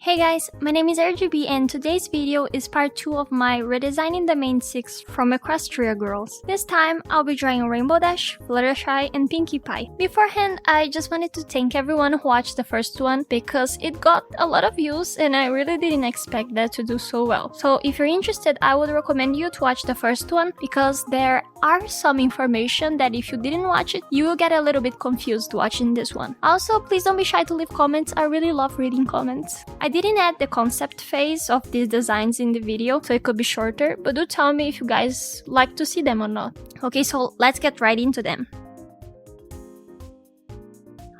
Hey guys, my name is RGB and today's video is part 2 of my redesigning the main 6 from Equestria girls. This time, I'll be drawing Rainbow Dash, Fluttershy, and Pinkie Pie. Beforehand, I just wanted to thank everyone who watched the first one because it got a lot of views and I really didn't expect that to do so well. So if you're interested, I would recommend you to watch the first one because there are some information that if you didn't watch it, you will get a little bit confused watching this one. Also, please don't be shy to leave comments, I really love reading comments. I didn't add the concept phase of these designs in the video, so it could be shorter, but do tell me if you guys like to see them or not. Okay, so let's get right into them.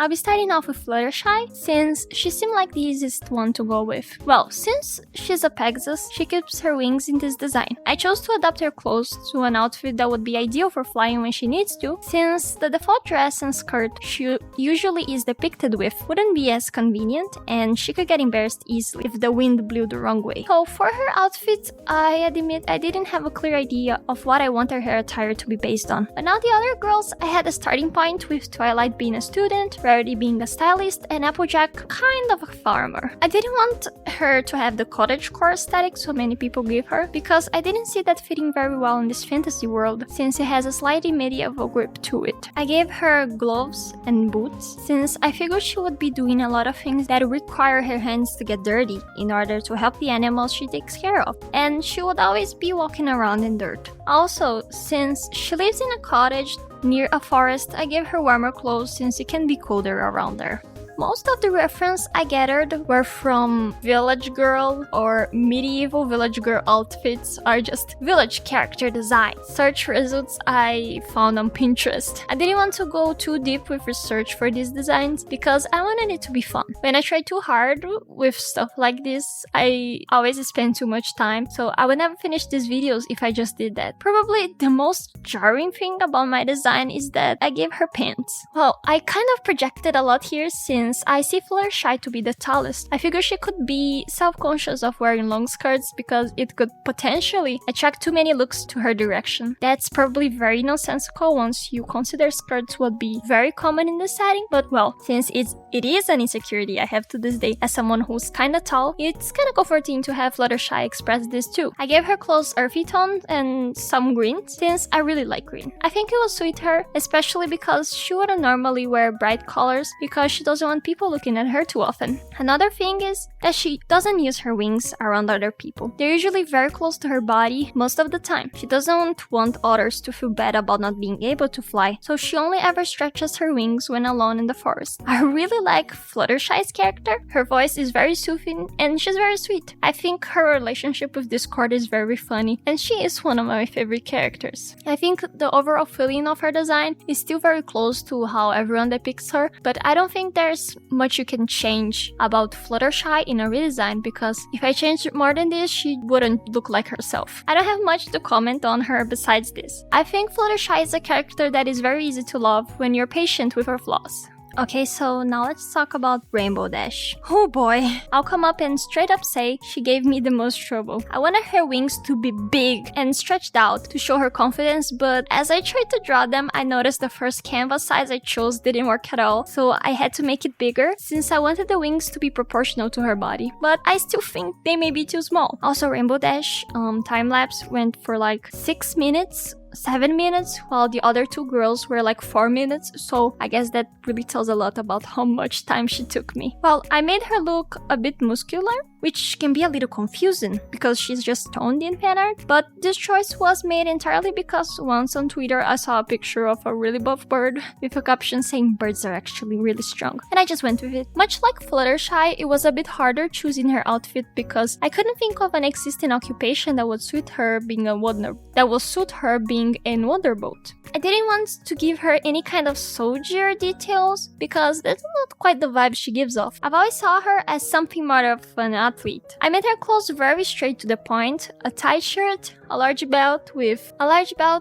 I'll be starting off with Fluttershy, since she seemed like the easiest one to go with. Well, since she's a Pegasus, she keeps her wings in this design. I chose to adapt her clothes to an outfit that would be ideal for flying when she needs to, since the default dress and skirt she usually is depicted with wouldn't be as convenient, and she could get embarrassed easily if the wind blew the wrong way. So for her outfit, I admit I didn't have a clear idea of what I want her hair attire to be based on. But now the other girls, I had a starting point with Twilight being a student, Rarity being a stylist, and Applejack kind of a farmer. I didn't want her to have the cottagecore aesthetic so many people give her, because I didn't see that fitting very well in this fantasy world, since it has a slightly medieval grip to it. I gave her gloves and boots, since I figured she would be doing a lot of things that require her hands to get dirty in order to help the animals she takes care of, and she would always be walking around in dirt. Also, since she lives in a cottage near a forest, I gave her warmer clothes since it can be colder around there. Most of the reference I gathered were from village girl or medieval village girl outfits or just village character design. Search results I found on Pinterest. I didn't want to go too deep with research for these designs because I wanted it to be fun. When I try too hard with stuff like this, I always spend too much time, so I would never finish these videos if I just did that. Probably the most jarring thing about my design is that I gave her pants. Well, I kind of projected a lot here since I see Fluttershy to be the tallest. I figure she could be self-conscious of wearing long skirts because it could potentially attract too many looks to her direction. That's probably very nonsensical once you consider skirts would be very common in this setting, but well, since it is an insecurity I have to this day as someone who's kinda tall, it's kinda comforting to have Fluttershy express this too. I gave her clothes earthy tones and some green, since I really like green. I think it will suit her, especially because she wouldn't normally wear bright colors because she doesn't want people looking at her too often. Another thing is that she doesn't use her wings around other people. They're usually very close to her body most of the time. She doesn't want others to feel bad about not being able to fly, so she only ever stretches her wings when alone in the forest. I really like Fluttershy's character. Her voice is very soothing and she's very sweet. I think her relationship with Discord is very funny and she is one of my favorite characters. I think the overall feeling of her design is still very close to how everyone depicts her, but I don't think there's much you can change about Fluttershy in a redesign, because if I changed more than this, she wouldn't look like herself. I don't have much to comment on her besides this. I think Fluttershy is a character that is very easy to love when you're patient with her flaws. Okay, so now let's talk about Rainbow Dash. Oh boy, I'll come up and straight up say she gave me the most trouble. I wanted her wings to be big and stretched out to show her confidence, but as I tried to draw them, I noticed the first canvas size I chose didn't work at all, so I had to make it bigger since I wanted the wings to be proportional to her body, but I still think they may be too small. Also, Rainbow Dash time-lapse went for like 6 minutes, 7 minutes, while the other two girls were like 4 minutes, so I guess that really tells a lot about how much time she took me. Well, I made her look a bit muscular, which can be a little confusing because she's just toned in fan art, but this choice was made entirely because once on Twitter I saw a picture of a really buff bird with a caption saying birds are actually really strong, and I just went with it. Much like Fluttershy, it was a bit harder choosing her outfit because I couldn't think of an existing occupation that would suit her being in Wonderboat. I didn't want to give her any kind of soldier details because that's not quite the vibe she gives off. I've always saw her as something more of an athlete. I made her clothes very straight to the point, a tight shirt, a large belt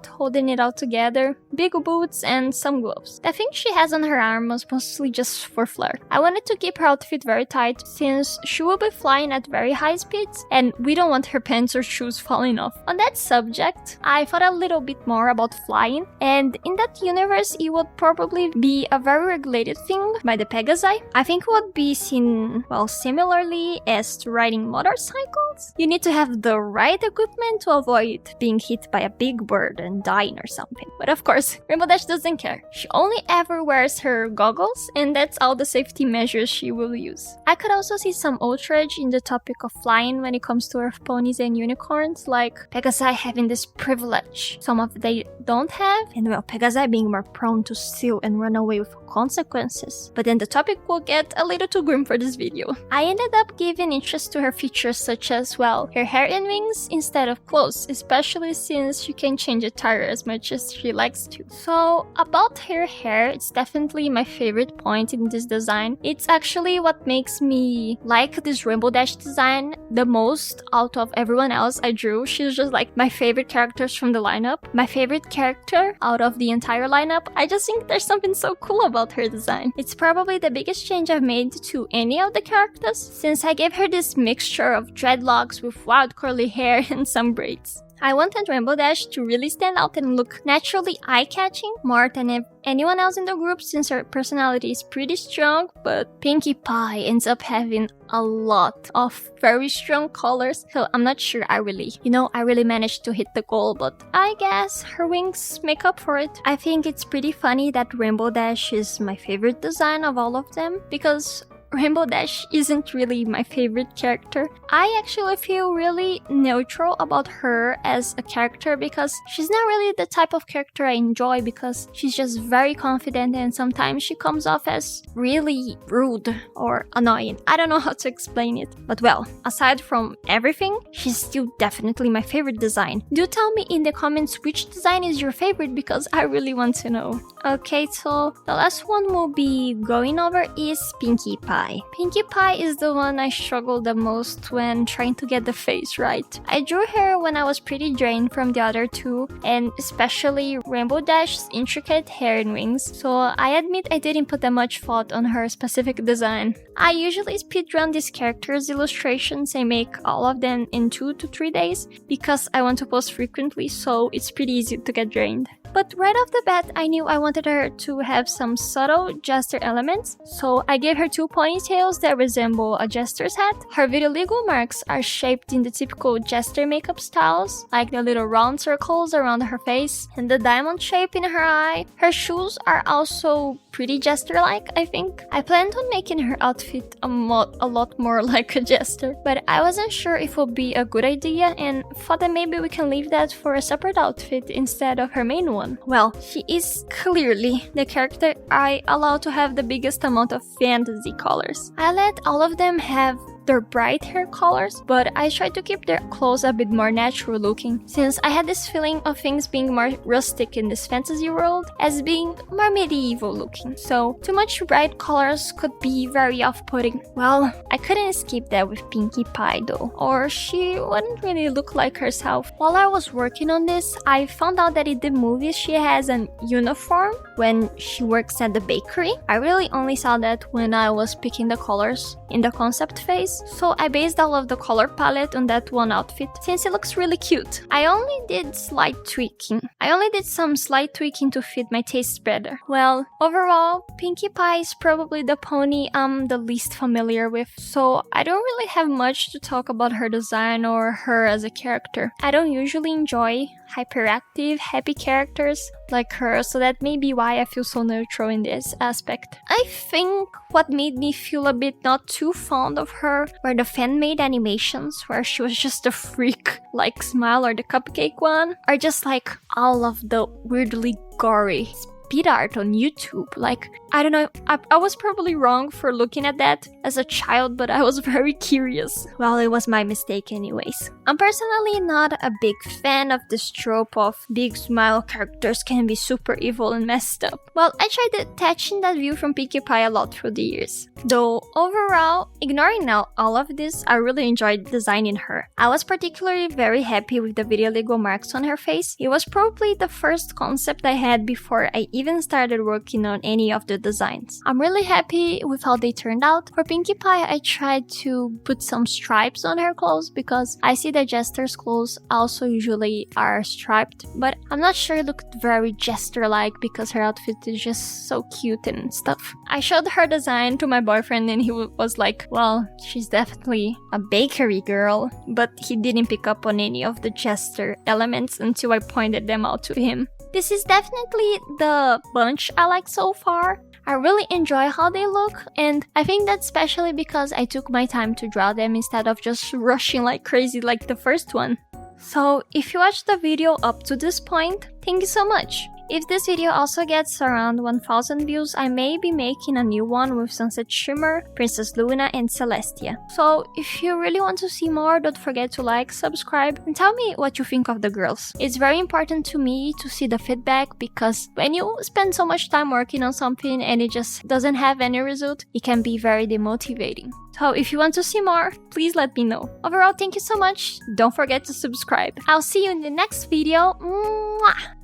holding it all together, big boots, and some gloves. The thing she has on her arm was mostly just for flair. I wanted to keep her outfit very tight since she will be flying at very high speeds and we don't want her pants or shoes falling off. On that subject, I thought a little bit more about flying, and in that universe it would probably be a very regulated thing by the Pegasi. I think it would be seen, well, similarly as to riding motorcycles. You need to have the right equipment to avoid being hit by a big bird and dying or something. But of course, Rainbow Dash doesn't care. She only ever wears her goggles, and that's all the safety measures she will use. I could also see some outrage in the topic of flying when it comes to earth ponies and unicorns, like Pegasi having this privilege some of they don't have, and well, Pegasi being more prone to steal and run away with consequences. But then the topic will get a little too grim for this video. I ended up giving interest to her features such as, well, her hair and wings instead of clothes, especially since she can change attire as much as she likes to. So about her hair, it's definitely my favorite point in this design. It's actually what makes me like this Rainbow Dash design the most out of everyone else I drew. She's just like my favorite characters from the lineup, my favorite character out of the entire lineup. I just think there's something so cool about her design. It's probably the biggest change I've made to any of the characters since I gave her this mixture of dreadlocks with wild curly hair and some braids. I wanted Rainbow Dash to really stand out and look naturally eye-catching more than anyone else in the group since her personality is pretty strong, but Pinkie Pie ends up having a lot of very strong colors, so I'm not sure I really managed to hit the goal, but I guess her wings make up for it. I think it's pretty funny that Rainbow Dash is my favorite design of all of them because Rainbow Dash isn't really my favorite character. I actually feel really neutral about her as a character because she's not really the type of character I enjoy because she's just very confident and sometimes she comes off as really rude or annoying. I don't know how to explain it. But well, aside from everything, she's still definitely my favorite design. Do tell me in the comments which design is your favorite because I really want to know. Okay, so the last one we'll be going over is Pinkie Pie. Pinkie Pie is the one I struggled the most when trying to get the face right. I drew her when I was pretty drained from the other two, and especially Rainbow Dash's intricate hair and wings, so I admit I didn't put that much thought on her specific design. I usually speedrun these characters' illustrations and make all of them in 2 to 3 days because I want to post frequently, so it's pretty easy to get drained. But right off the bat, I knew I wanted her to have some subtle jester elements, so I gave her 2 ponytails that resemble a jester's hat. Her vitiligo marks are shaped in the typical jester makeup styles, like the little round circles around her face and the diamond shape in her eye. Her shoes are also pretty jester-like, I think. I planned on making her outfit a lot more like a jester, but I wasn't sure if it would be a good idea and thought that maybe we can leave that for a separate outfit instead of her main one. Well, she is clearly the character I allow to have the biggest amount of fantasy colors. I let all of them have their bright hair colors, but I tried to keep their clothes a bit more natural looking, since I had this feeling of things being more rustic in this fantasy world as being more medieval looking, so too much bright colors could be very off-putting. Well, I couldn't escape that with Pinkie Pie though, or she wouldn't really look like herself. While I was working on this, I found out that in the movies she has an uniform when she works at the bakery. I really only saw that when I was picking the colors in the concept phase, so I based all of the color palette on that one outfit since it looks really cute. I only did some slight tweaking to fit my tastes better. Well, overall, Pinkie Pie is probably the pony I'm the least familiar with, so I don't really have much to talk about her design or her as a character. I don't usually enjoy hyperactive, happy characters like her, so that may be why I feel so neutral in this aspect. I think what made me feel a bit not too fond of her were the fan-made animations where she was just a freak, like Smile or the Cupcake one, or just like all of the weirdly gory speed art on YouTube. Like, I don't know, I was probably wrong for looking at that as a child, but I was very curious. Well, it was my mistake anyways. I'm personally not a big fan of this trope of big smile characters can be super evil and messed up. Well, I tried detaching that view from Pinkie Pie a lot through the years. Though overall, ignoring now all of this, I really enjoyed designing her. I was particularly very happy with the vitiligo marks on her face. It was probably the first concept I had before I even started working on any of the designs. I'm really happy with how they turned out. For Pinkie Pie, I tried to put some stripes on her clothes because I see that Jester's clothes also usually are striped, but I'm not sure it looked very Jester-like because her outfit is just so cute and stuff. I showed her design to my boyfriend and he was like, well, she's definitely a bakery girl, but he didn't pick up on any of the Jester elements until I pointed them out to him. This is definitely the bunch I like so far. I really enjoy how they look, and I think that's especially because I took my time to draw them instead of just rushing like crazy like the first one. So if you watched the video up to this point, thank you so much. If this video also gets around 1000 views, I may be making a new one with Sunset Shimmer, Princess Luna, and Celestia. So if you really want to see more, don't forget to like, subscribe, and tell me what you think of the girls. It's very important to me to see the feedback because when you spend so much time working on something and it just doesn't have any result, it can be very demotivating. So if you want to see more, please let me know. Overall, thank you so much. Don't forget to subscribe. I'll see you in the next video. Mwah!